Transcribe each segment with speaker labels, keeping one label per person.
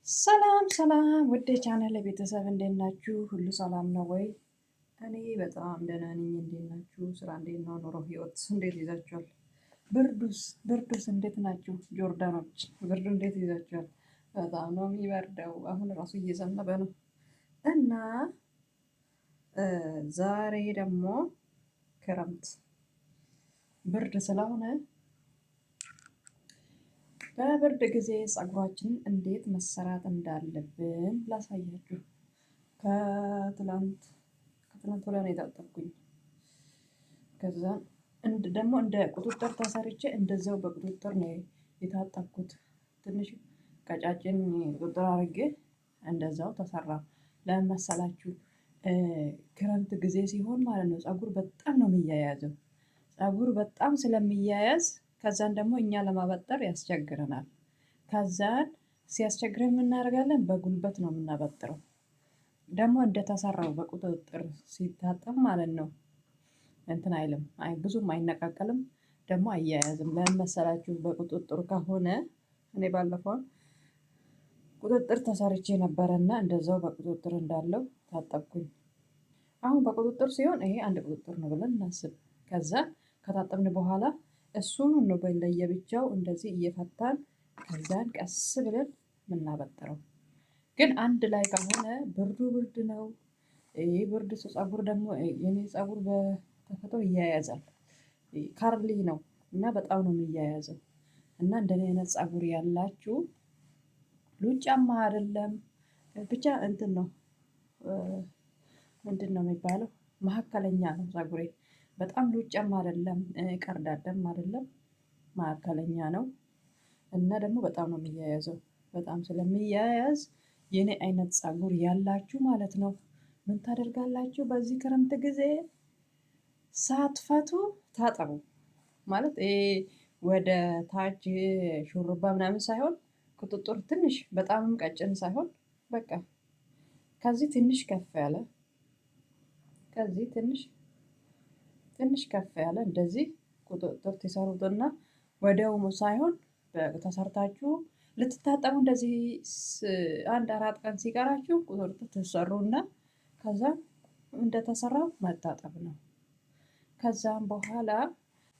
Speaker 1: ሰላም ሰላም ውድ የቻናል ቤተሰብ እንዴት ናችሁ? ሁሉ ሰላም ነው ወይ? እኔ በጣም ደህና ነኝ። እንዴት ናችሁ? ስራ እንዴት ነው? ኑሮ ህይወት እንዴት ይዛችኋል? ብርዱስ እንዴት ናችሁ? ጆርዳኖች ብርዱ እንዴት ይዛችኋል? በጣም ነው የሚበርደው። አሁን ራሱ እየዘነበ ነው እና ዛሬ ደግሞ ክረምት ብርድ ስለሆነ በብርድ ጊዜ ፀጉራችንን እንዴት መሰራት እንዳለብን ላሳያችሁ። ከትላንት ወዲያ ነው የታጠብኩኝ። ከዛ ደግሞ እንደ ቁጥጥር ተሰርቼ እንደዛው በቁጥጥር ነው የታጠብኩት። ትንሽ ቀጫጭን ቁጥጥር አድርጌ እንደዛው ተሰራ። ለምን መሰላችሁ? ክረምት ጊዜ ሲሆን ማለት ነው ፀጉር በጣም ነው የሚያያዘው። ፀጉር በጣም ስለሚያያዝ ከዛን ደግሞ እኛ ለማበጠር ያስቸግረናል። ከዛን ሲያስቸግረን የምናደርጋለን በጉልበት ነው የምናበጥረው። ደግሞ እንደተሰራው በቁጥጥር ሲታጠብ ማለት ነው እንትን አይልም፣ ብዙም አይነቃቀልም፣ ደግሞ አያያዝም። ለምን መሰላችሁ? በቁጥጥር ከሆነ እኔ ባለፈውን ቁጥጥር ተሰርቼ ነበረና እንደዛው በቁጥጥር እንዳለው ታጠብኩኝ። አሁን በቁጥጥር ሲሆን ይሄ አንድ ቁጥጥር ነው ብለን እናስብ። ከዛ ከታጠብን በኋላ እሱን ነው ለየብቻው እንደዚህ እየፈታን ከዛን ቀስ ብለን የምናበጥረው። ግን አንድ ላይ ከሆነ ብርድ ነው። ይሄ ብርድ ፀጉር ደግሞ የኔ ፀጉር በተፈጥሮ ይያያዛል። ካርሊ ነው እና በጣም ነው የሚያያዘው። እና እንደኔ አይነት ፀጉር ያላችሁ ሉጫማ አይደለም ብቻ እንትን ነው ምንድን ነው የሚባለው? መካከለኛ ነው ፀጉሬ። በጣም ሉጫም አይደለም ቀርዳዳም አይደለም፣ መካከለኛ ነው። እና ደግሞ በጣም ነው የሚያያዘው። በጣም ስለሚያያዝ የኔ አይነት ፀጉር ያላችሁ ማለት ነው ምን ታደርጋላችሁ? በዚህ ክረምት ጊዜ ሳትፈቱ ታጠቡ። ማለት ወደ ታች ሹሩባ ምናምን ሳይሆን ቁጥጥር ትንሽ በጣምም ቀጭን ሳይሆን በቃ ከዚህ ትንሽ ከፍ ያለ ከዚህ ትንሽ ከፍ ያለ እንደዚህ ቁጥጥር ትሰሩትና ወዲያውኑ ሳይሆን ተሰርታችሁ ልትታጠቡ እንደዚህ 4 ቀን ሲቀራችሁ ቁጥጥር ትሰሩና ከዛ እንደተሰራው መታጠብ ነው። ከዛም በኋላ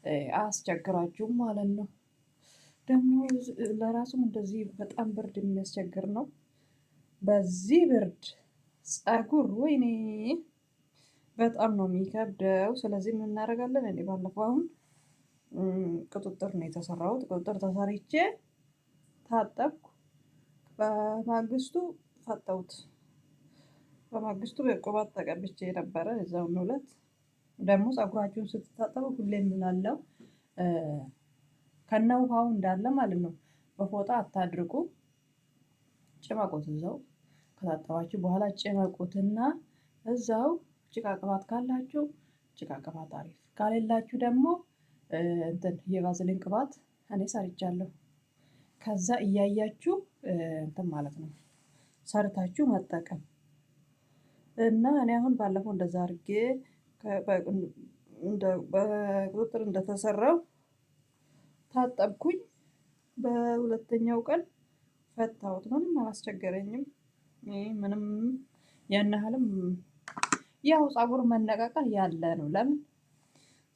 Speaker 1: አያስቸግራችሁም ማለት ነው። ደግሞ ለራሱም እንደዚህ በጣም ብርድ የሚያስቸግር ነው። በዚህ ብርድ ፀጉር ወይኔ በጣም ነው የሚከብደው። ስለዚህ ምን እናደርጋለን? እኔ ባለፈው አሁን ቁጥጥር ነው የተሰራሁት። ቁጥጥር ተሰርቼ ታጠብኩ። በማግስቱ ፈታሁት። በማግስቱ በቅባት ተቀብቼ ነበረ እዛውን ዕለት። ደግሞ ፀጉራችሁን ስትታጠቡ ሁሌም እላለሁ ከነ ውሃው እንዳለ ማለት ነው በፎጣ አታድርቁ። ጭመቁት እዛው ከታጠባችሁ በኋላ ጭመቁትና እዛው ጭቃ ቅባት ካላችሁ ጭቃ ቅባት አሪፍ፣ ካሌላችሁ ደግሞ እንትን የቫዝሊን ቅባት እኔ ሰርቻለሁ። ከዛ እያያችሁ እንትን ማለት ነው ሰርታችሁ መጠቀም እና እኔ አሁን ባለፈው እንደዛ አድርጌ በቁጥጥር እንደተሰራው ታጠብኩኝ። በሁለተኛው ቀን ፈታሁት። ምንም አላስቸገረኝም። ምንም ያን ያህልም ያው ፀጉር መነቃቀል ያለ ነው። ለምን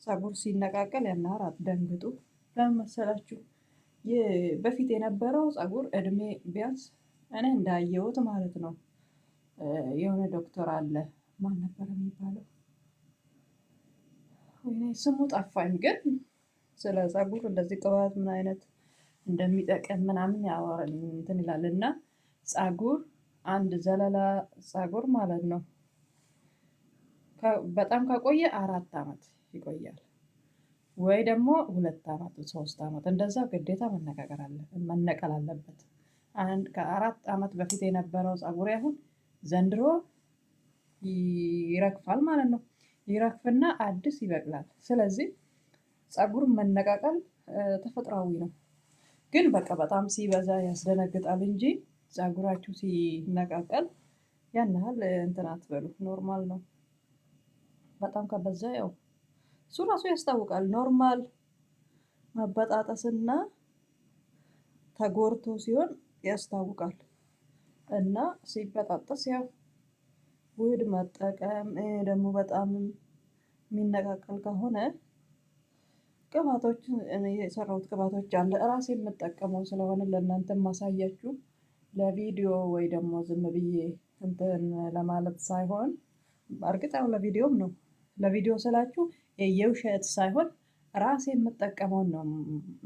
Speaker 1: ፀጉር ሲነቃቀል ያን ያህል አትደንግጡ። ለምን መሰላችሁ? በፊት የነበረው ፀጉር እድሜ ቢያንስ እኔ እንዳየሁት ማለት ነው የሆነ ዶክተር አለ፣ ማን ነበር የሚባለው? ወይኔ ስሙ ጠፋኝ። ግን ስለ ፀጉር እንደዚህ ቅባት ምን አይነት እንደሚጠቅም ምናምን ያወራል እንትን ይላል። እና ፀጉር አንድ ዘለላ ፀጉር ማለት ነው በጣም ከቆየ 4 አመት ይቆያል፣ ወይ ደግሞ 2 አመት 3 አመት እንደዛ ግዴታ መነቀል አለበት። ከ4 አመት በፊት የነበረው ፀጉሬ አሁን ዘንድሮ ይረግፋል ማለት ነው። ይረግፍና አዲስ ይበቅላል። ስለዚህ ፀጉር መነቃቀል ተፈጥሯዊ ነው። ግን በቃ በጣም ሲበዛ ያስደነግጣል እንጂ ፀጉራችሁ ሲነቃቀል ያን ያህል እንትን አትበሉ፣ ኖርማል ነው። በጣም ከበዛ ያው እሱ ራሱ ያስታውቃል። ኖርማል መበጣጠስና ተጎርቶ ሲሆን ያስታውቃል። እና ሲበጣጠስ ያው ውህድ መጠቀም ደግሞ በጣም የሚነቃቀል ከሆነ ቅባቶች እኔ የሰራሁት ቅባቶች አለ ራሴ የምጠቀመው ስለሆነ ለእናንተ ማሳያችሁ ለቪዲዮ ወይ ደግሞ ዝም ብዬ እንትን ለማለት ሳይሆን እርግጥ ያው ለቪዲዮም ነው። ለቪዲዮ ስላችሁ የውሸት ሳይሆን ራሴ የምጠቀመውን ነው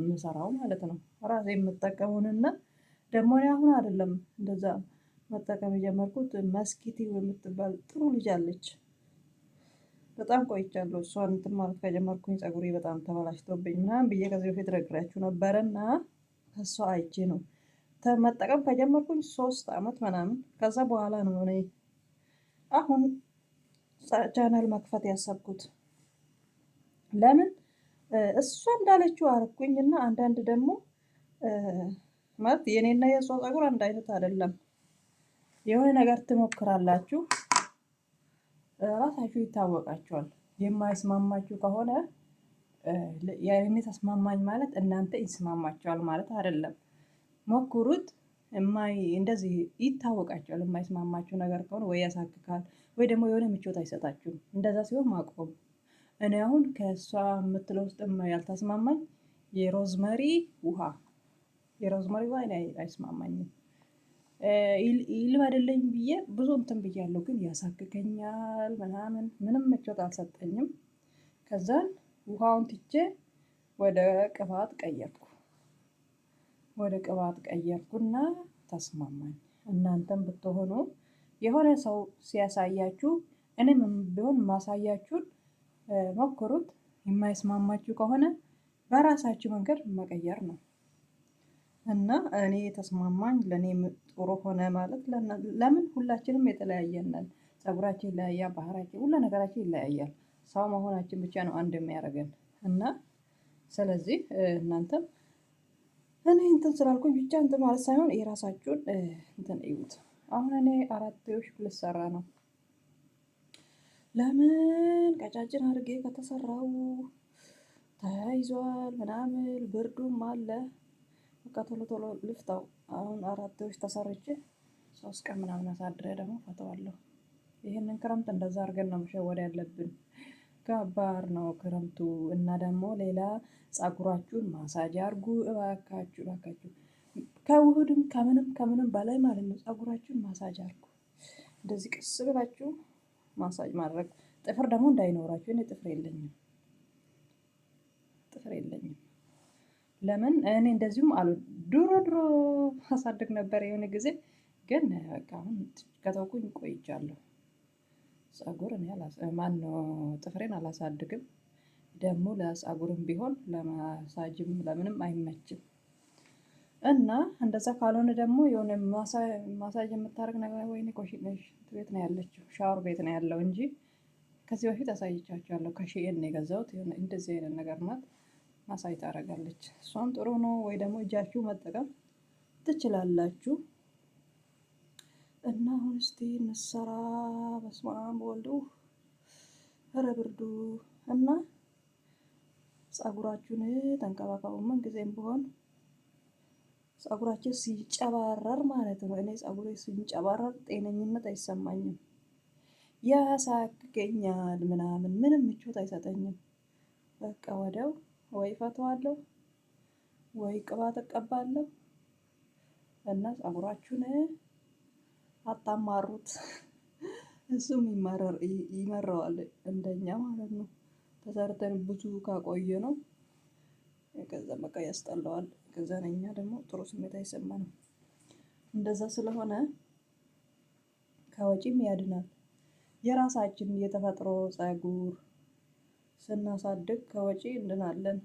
Speaker 1: የምሰራው ማለት ነው። ራሴ የምጠቀመውንና ደግሞ እኔ አሁን አይደለም እንደዛ መጠቀም የጀመርኩት መስኪቲ የምትባል ጥሩ ልጅ አለች። በጣም ቆይቻለሁ እሷን እንትን ማለት ከጀመርኩኝ ፀጉሬ በጣም ተበላሽቶብኝ ምናምን ብዬ ከዚህ በፊት ነግሬያችሁ ነበረና ከሷ አይቼ ነው መጠቀም ከጀመርኩኝ 3 አመት ምናምን ከዛ በኋላ ነው እኔ አሁን ቻናል መክፈት ያሰብኩት። ለምን እሷ እንዳለችው አረኩኝና አንዳንድ ደግሞ ማለት የኔና የእሷ ፀጉር አንድ አይነት አይደለም። የሆነ ነገር ትሞክራላችሁ ራሳችሁ ይታወቃችኋል። የማይስማማችሁ ከሆነ የኔ ተስማማኝ ማለት እናንተ ይስማማችኋል ማለት አይደለም። ሞክሩት። እንደዚህ ይታወቃችኋል። የማይስማማችሁ ነገር ከሆነ ወይ ያሳክካል ወይ ደግሞ የሆነ ምቾት አይሰጣችሁም። እንደዛ ሲሆን ማቆም። እኔ አሁን ከእሷ የምትለው ውስጥ ያልተስማማኝ የሮዝመሪ ውሃ እኔ አይስማማኝም። ይልመድልኝ ብዬ ብዙ እንትን ብያለሁ ግን ያሳክከኛል ምናምን ምንም ምቾት አልሰጠኝም። ከዛን ውሃውን ትቼ ወደ ቅባት ቀየርኩ። ወደ ቅባት ቀየርኩና ተስማማኝ። እናንተም ብትሆኑ የሆነ ሰው ሲያሳያችሁ እኔም ቢሆን ማሳያችሁን ሞክሩት። የማይስማማችሁ ከሆነ በራሳችሁ መንገድ መቀየር ነው። እና እኔ ተስማማኝ ለኔ ጥሩ ሆነ ማለት ለምን ሁላችንም የተለያየን ነን። ፀጉራችን ይለያያል፣ ባህሪያችን፣ ሁሉ ነገራችን ይለያያል። ሰው መሆናችን ብቻ ነው አንድ የሚያደርገን እና ስለዚህ እናንተም እኔ እንትን ስላልኩኝ ብቻ እንትን ማለት ሳይሆን የራሳችሁን እንትን እዩት። አሁን እኔ 4 ልሰራ ነው። ለምን ቀጫጭን አድርጌ ከተሰራው ተያይዟል ምናምን ብርዱም አለ። በቃ ቶሎ ቶሎ ልፍታው። አሁን 4 ተሰርቼ 3 ቀን ምናምን አሳድሬ ደግሞ ፈተዋለሁ። ይሄንን ክረምት እንደዛ አድርገን ነው መሸወድ ያለብን። ከባድ ነው ክረምቱ እና ደግሞ ሌላ ፀጉራችሁን ማሳጅ አርጉ እባካችሁ እባካችሁ። ከውህድም ከምንም በላይ ማለት ነው ፀጉራችሁን ማሳጅ አርጉ። እንደዚህ ቀስ ብላችሁ ማሳጅ ማድረግ። ጥፍር ደግሞ እንዳይኖራችሁ። እኔ ጥፍር የለኝም። ለምን እኔ እንደዚሁም ድሮ አሳድግ ነበር የሆነ ጊዜ ግን በቃ አሁን ከተውኩኝ ቆይቻለሁ። ፀጉር እኔ ማነው ጥፍሬን አላሳድግም። ደግሞ ለፀጉርም ቢሆን ለማሳጅም ለምንም አይመችም። እና እንደዛ ካልሆነ ደግሞ የሆነ ማሳጅ የምታደርግ ነገር ወይኔ ኮሽነሽ ቤት ነው ያለችው ሻወር ቤት ነው ያለው እንጂ ከዚህ በፊት አሳይቻችኋለሁ። ከሺኤን ነው የገዛሁት። የሆነ እንደዚህ አይነት ነገር ናት። ማሳጅ ታደርጋለች። እሷም ጥሩ ነው። ወይ ደግሞ እጃችሁ መጠቀም ትችላላችሁ። እና አሁን እስቲ እንሰራ። በስመ አብ ወወልድ ኧረ ብርዱ እና ፀጉራችሁን ተንከባከቡ። ምን ጊዜም ቢሆን ፀጉራችን ሲንጨባረር ማለት ነው። እኔ ፀጉሬ ሲንጨባረር ጤነኝነት አይሰማኝም። ያሳክከኛል ምናምን ምንም ምቾት አይሰጠኝም። በቃ ወዲያው ወይ ፈተዋለሁ ወይ ቅባት እቀባለሁ። እና ፀጉራችሁን አታማሩት። እሱም ይመረዋል እንደኛ ማለት ነው። ተሰርተን ብዙ ካቆየ ነው ከዛ በቃ ያስጠላዋል። ከዛ እኛ ደግሞ ጥሩ ስሜት አይሰማንም። እንደዛ ስለሆነ ከወጪም ያድናል። የራሳችን የተፈጥሮ ፀጉር ስናሳድግ ከወጪ እንድናለን።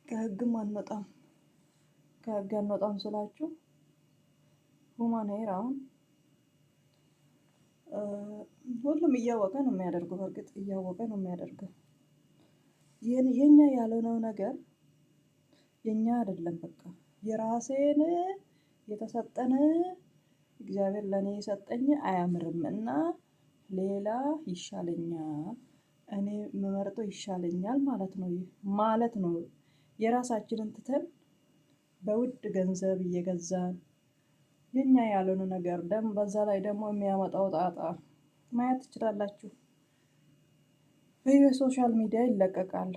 Speaker 1: ከህግም አንወጣም። ከህግ አንወጣም ስላችሁ ሁማን ሄር አሁን ሁሉም እያወቀ ነው የሚያደርገው። በርግጥ እያወቀ ነው የሚያደርገው። የኛ ያልሆነው ነገር የኛ አይደለም። በቃ የራሴን የተሰጠን እግዚአብሔር ለኔ የሰጠኝ አያምርም እና ሌላ ይሻለኛል። እኔ የምመርጠው ይሻለኛል ማለት ነው። የራሳችንን ትተን በውድ ገንዘብ እየገዛን የኛ ያልሆነ ነገር በዛ ላይ ደግሞ የሚያመጣው ጣጣ ማየት ትችላላችሁ። በየሶሻል ሚዲያ ይለቀቃል።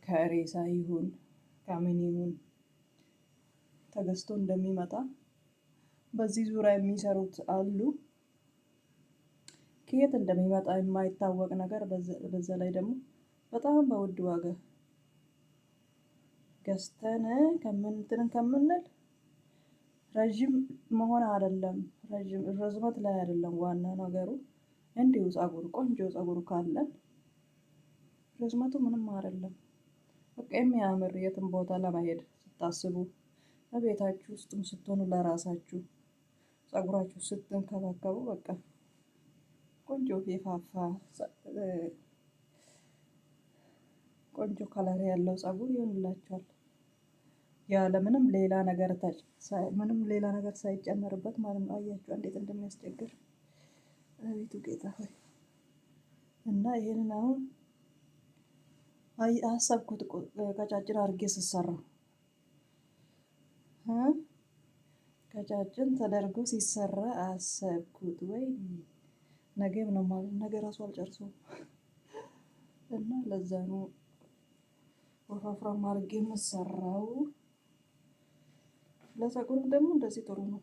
Speaker 1: ከሬሳ ይሁን ከምን ይሁን ተገዝቶ እንደሚመጣ በዚህ ዙሪያ የሚሰሩት አሉ። ከየት እንደሚመጣ የማይታወቅ ነገር በዛ ላይ ደግሞ በጣም በውድ ዋጋ ገዝተን ከምንል ረዥም መሆን አይደለም፣ ረዥም ርዝመት ላይ አይደለም ዋና ነገሩ። እንዲሁ ፀጉር ቆንጆ ፀጉር ካለን ርዝመቱ ምንም አይደለም። በቃ የሚያምር የትም ቦታ ለመሄድ ስታስቡ በቤታችሁ ውስጥም ስትሆኑ ለራሳችሁ ፀጉራችሁ ስትንከባከቡ በቃ ቆንጆ የፋፋ ቆንጆ ከለር ያለው ፀጉር ይሆንላችኋል። ያለ ምንም ሌላ ነገር ምንም ሌላ ነገር ሳይጨመርበት ማለት ነው። አያችሁ እንዴት እንደሚያስቸግር አቤቱ ጌታ ሆይ። እና ይሄንን አሁን አሰብኩት ቀጫጭን አድርጌ ስሰራው ቀጫጭን ተደርጎ ሲሰራ አሰብኩት ወይ ነገም ነው ማለት ነገ ራሱ አልጨርሰውም። እና ለዛ ነው ወፋፍራም አድርጌ የምሰራው። ለፀጉርም ደግሞ እንደዚህ ጥሩ ነው።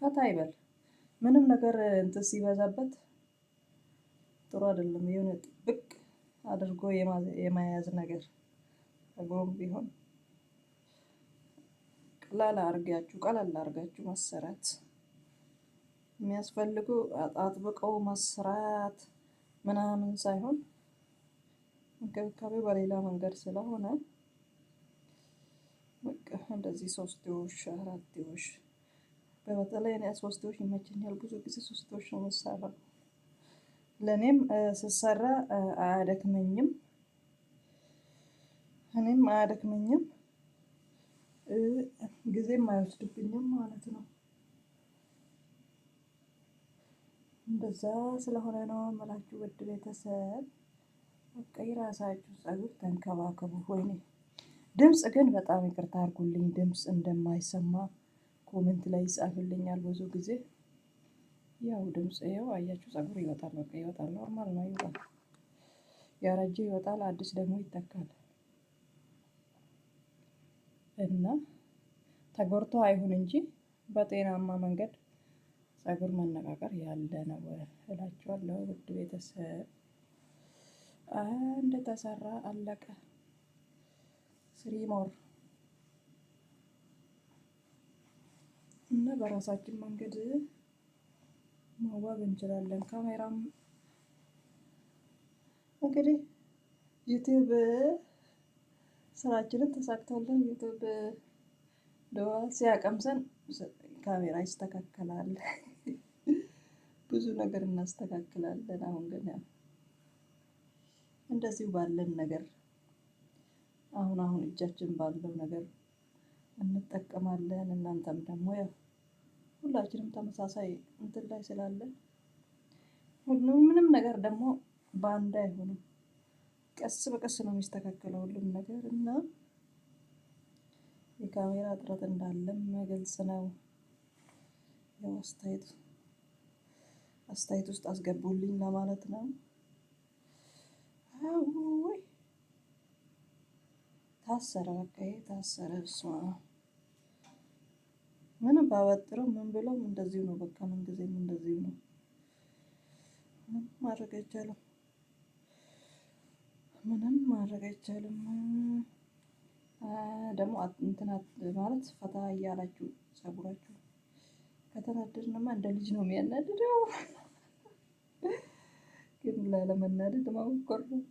Speaker 1: ፈታ ይበል። ምንም ነገር እንትን ሲበዛበት ጥሩ አይደለም። የሆነ ጥብቅ አድርጎ የመያዝ ነገር ፀጉሩም ቢሆን ቀለል አድርጋችሁ መሰራት የሚያስፈልጉ አጥብቀው መስራት ምናምን ሳይሆን እንክብካቤው በሌላ መንገድ ስለሆነ በቃ እንደዚህ 3 4 በተለይ እኔ 3 ይመቸኛል። ብዙ ጊዜ 3 ነው የምሰራው። ለእኔም ስሰራ አያደክመኝም፣ እኔም አያደክመኝም፣ ጊዜም አይወስድብኝም ማለት ነው። እንደዛ ስለሆነ ነው የምላችሁ ውድ ቤተሰብ። በቃ የራሳችሁ ፀጉር ተንከባከቡ። ወይኔ ድምፅ ግን በጣም ይቅርታ አድርጉልኝ። ድምፅ እንደማይሰማ ኮሜንት ላይ ይጻፍልኛል ብዙ ጊዜ። ያው ድምፅ ይኸው አያችሁ ፀጉር ይወጣል፣ በቃ ይወጣል። ኖርማል ነው ይወጣል። ያረጀ ይወጣል፣ አዲስ ደግሞ ይተካል። እና ተጎድቶ አይሁን እንጂ በጤናማ መንገድ ፀጉር መነቃቀር ያለ ነው እላችኋለሁ ውድ ቤተሰብ። እንደተሰራ አለቀ። ስሪ ሞር እና በራሳችን መንገድ መዋብ እንችላለን። ካሜራም እንግዲህ ዩቲዩብ ስራችንን ተሳክቶልን ዩቲዩብ ሲያቀምሰን ካሜራ ይስተካከላል። ብዙ ነገር እናስተካክላለን። አሁን ግን ያው እንደዚሁ ባለን ነገር አሁን እጃችን ባለው ነገር እንጠቀማለን። እናንተም ደግሞ ያው ሁላችንም ተመሳሳይ እንትን ላይ ስላለን ምንም ነገር ደግሞ በአንድ አይሆንም። ቀስ በቀስ ነው የሚስተካከለው ሁሉም ነገር እና የካሜራ እጥረት እንዳለም ግልጽ ነው። ያው አስተያየት ውስጥ አስገቡልኝ ለማለት ነው። ወይ ታሰረ፣ በቃ ታሰረ። እሱማ ምንም ባወጥረው ምን ብለው እንደዚሁ ነው። በቃ ምን ጊዜም እንደዚሁ ነው። ማድረግ አይቻልም። ምንም ማድረግ አይቻልም። ደግሞ እንትን ማለት ፈታ እያላችሁ ፀጉራችሁ ከተናደድንማ እንደ ልጅ ነው የሚያናድደው። ግን ላለመናደድ መሞከር ነው።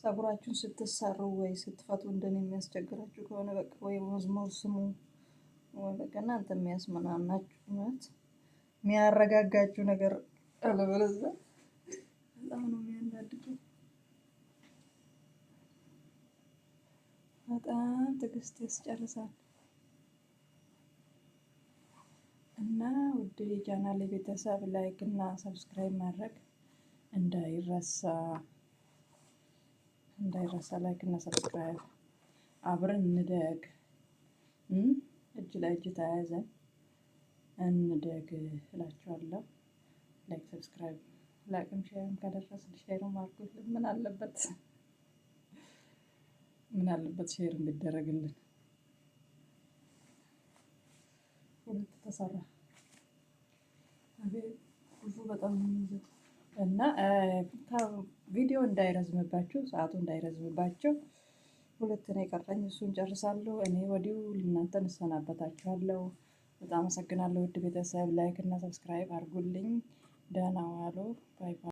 Speaker 1: ፀጉራችሁን ስትሰሩ ወይ ስትፈቱ እንደኔ የሚያስቸግራችሁ ከሆነ በቃ ወይ መዝሙር ስሙ፣ ወይ በቃ እናንተ የሚያስመናናችሁ ማለት የሚያረጋጋችሁ ነገር አለበለዚያ በጣም ነው የሚያናድደው። በጣም ትዕግስት ያስጨርሳል። እና ውድ የቻናሌ ቤተሰብ ላይክ እና ሰብስክራይብ ማድረግ እንዳይረሳ ላይክ እና ሰብስክራይብ አብረን እንደግ። እጅ ለእጅ ተያይዘን እንደግ እላችኋለሁ። ላይክ ሰብስክራይብ፣ ላይክም ሼርም ከደረሰን ሼርም አድርጉልን። ምን አለበት ሼር ቢደረግልን። ሁለት ተሰራ ብዙ በጣም ነው እና ቪዲዮ እንዳይረዝምባችሁ፣ ሰዓቱ እንዳይረዝምባችሁ ሁለት ነው የቀረኝ። እሱን ጨርሳለሁ። እኔ ወዲሁ እናንተን እሰናበታችኋለሁ። በጣም አመሰግናለሁ ውድ ቤተሰብ። ላይክ እና ሰብስክራይብ አድርጉልኝ። ደህና ዋሉ። ባይ ባይ።